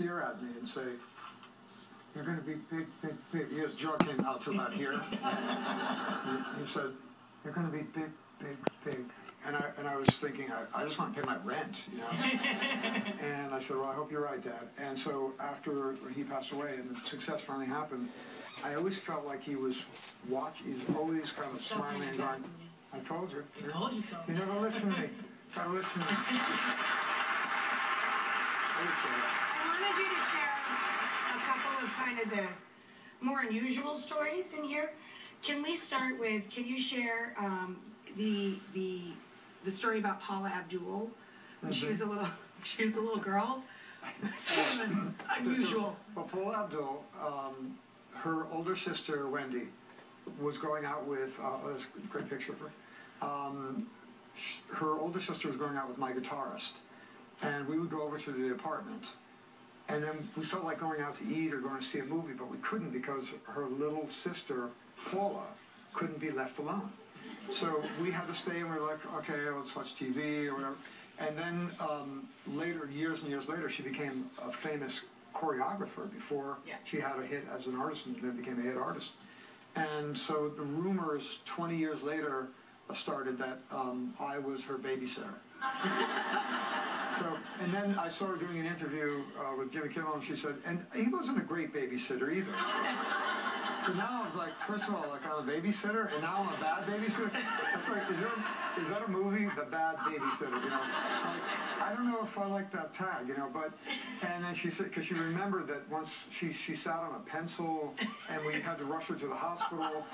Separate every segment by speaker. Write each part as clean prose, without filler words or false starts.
Speaker 1: stare at me and say, "You're going to be big, big, big." His jaw came out to about here. He said, "You're going to be big, big, big." And I was thinking, I just want to pay my rent, you know. And I said, "Well, I hope you're right, Dad." And so after he passed away and the success finally happened, I always felt like he was watching. He's always kind of smiling and going, "I told you.
Speaker 2: I told you so.
Speaker 1: You never listen to me. Try to listen to me."
Speaker 3: I wanted you to share a couple of kind of the more unusual stories in here. Can we start with, can you share the story about Paula Abdul when she was a little girl? Unusual.
Speaker 1: Well, Paula Abdul, her older sister Wendy was going out with this great picture of her. Her older sister was going out with my guitarist, and we would go over to the apartment, and then we felt like going out to eat or going to see a movie, but we couldn't because her little sister Paula couldn't be left alone. So we had to stay, and we were like, okay, let's watch TV or whatever. And then later, years and years later, she became a famous choreographer before she had a hit as an artist and then became a hit artist. And so the rumors 20 years later started that I was her babysitter. So, and then I saw her doing an interview with Jimmy Kimmel, and she said, and he wasn't a great babysitter either. So now I was like, first of all, like I'm a babysitter, and now I'm a bad babysitter. It's like, is that a movie, The Bad Babysitter? You know, like, I don't know if I like that tag, you know. But and then she said, because she remembered that once she sat on a pencil, and we had to rush her to the hospital,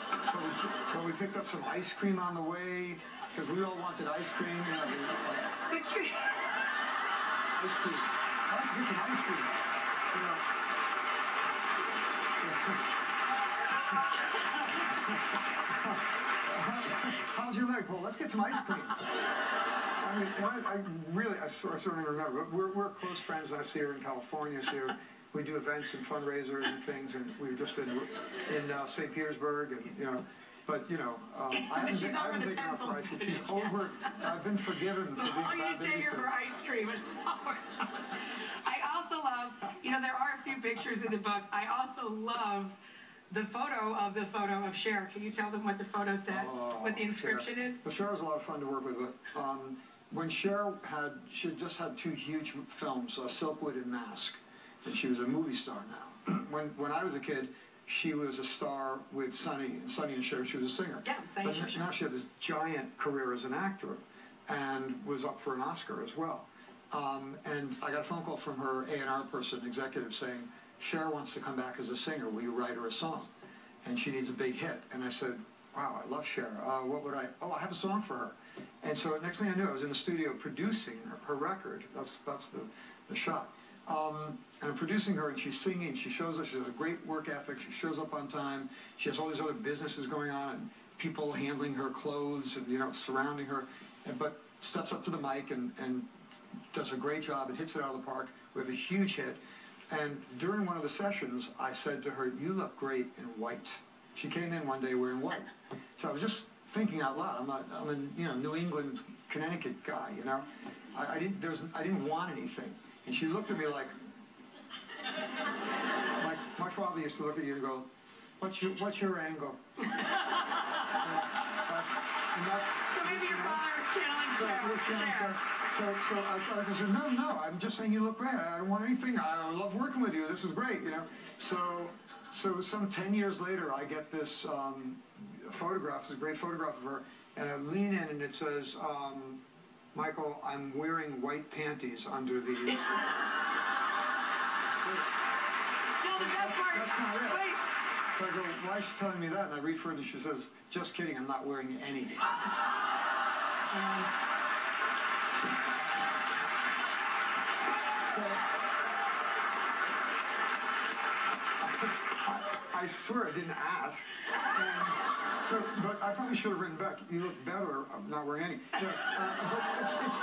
Speaker 1: but we picked up some ice cream on the way because we all wanted ice cream. You know, ice cream. I have to get some ice cream. You know. How's your leg, Paul? Let's get some ice cream. I mean, I sort of remember. We're close friends. I see her in California. We do events and fundraisers and things, and we were just in St. Petersburg, and you know. But you know, I haven't taken her for ice cream. She's over. I've been forgiven for being a bad babysitter.
Speaker 3: You take her for ice cream. I also love. You know, there are a few pictures in the book. I also love the photo of Cher. Can you tell them what the photo says? What the inscription is?
Speaker 1: Well, Cher was a lot of fun to work with. But, when Cher she just had two huge films, Silkwood and Mask, and she was a movie star now. When I was a kid, she was a star with Sonny and Cher. She was a singer.
Speaker 3: Yeah, Sonny and Cher.
Speaker 1: Now she had this giant career as an actor, and was up for an Oscar as well. And I got a phone call from her A&R person, executive, saying, Cher wants to come back as a singer. Will you write her a song? And she needs a big hit. And I said, wow, I love Cher. What would I? Oh, I have a song for her. And so next thing I knew, I was in the studio producing her record. That's the shot. And I'm producing her, and she's singing. She shows up. She has a great work ethic. She shows up on time. She has all these other businesses going on, and people handling her clothes and, you know, surrounding her. But steps up to the mic and does a great job and hits it out of the park. We have a huge hit. And during one of the sessions, I said to her, "You look great in white." She came in one day wearing white. So I was just thinking out loud. I'm a New England, Connecticut guy. You know, I didn't want anything. And she looked at me like my father used to look at you and go, "What's your angle?"
Speaker 3: So maybe your father was channeling Cher.
Speaker 1: So I said, no, I'm just saying you look great. I don't want anything. I love working with you. This is great, you know. So some 10 years later, I get this photograph. It's a great photograph of her, and I lean in, and it says, "Michael, I'm wearing white panties under these."
Speaker 3: No, the best part.
Speaker 1: That's not it.
Speaker 3: Wait.
Speaker 1: So I go, "Why is she telling me that?" And I read further. She says, "Just kidding. I'm not wearing any." I swear I didn't ask. But I probably should have written back, "You look better. I'm not wearing any." But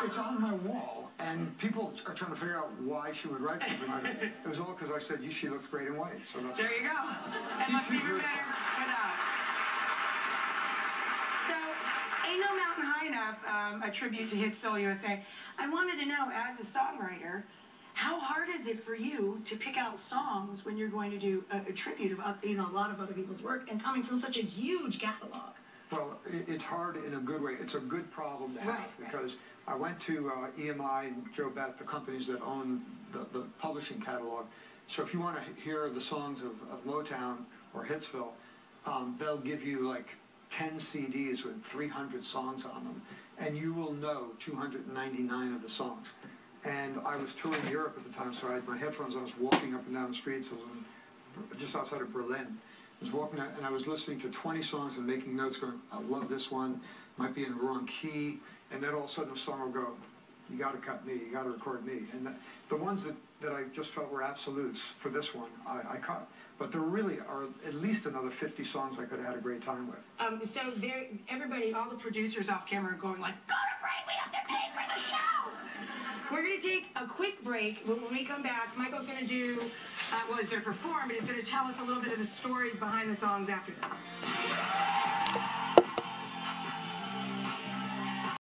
Speaker 1: it's on my wall, and people are trying to figure out why she would write something like it. It was all because I said, she looks great in white. So that's
Speaker 3: there you go. And must be even better without. So, Ain't No Mountain High Enough, a tribute to Hitsville, USA. I wanted to know, as a songwriter, How hard is it for you to pick out songs when you're going to do a tribute of a lot of other people's work and coming from such a huge catalog?
Speaker 1: Well, it's hard in a good way. It's a good problem to have because I went to EMI and Joe Bett, the companies that own the publishing catalog. So if you want to hear the songs of Motown or Hitsville, they'll give you like 10 CDs with 300 songs on them, and you will know 299 of the songs. And I was touring Europe at the time, so I had my headphones on. I was walking up and down the streets just outside of Berlin. I was walking out, and I was listening to 20 songs and making notes going, I love this one, might be in the wrong key, and then all of a sudden a song will go, you got to cut me, you got to record me. And the ones that I just felt were absolutes for this one, I cut. But there really are at least another 50 songs I could have had a great time with.
Speaker 3: So everybody, all the producers off camera are going like, go to break, we have to pay for the show. We're going to take a quick break. When we come back, Michael's going to do, well, he's going to perform, but he's going to tell us a little bit of the stories behind the songs after this.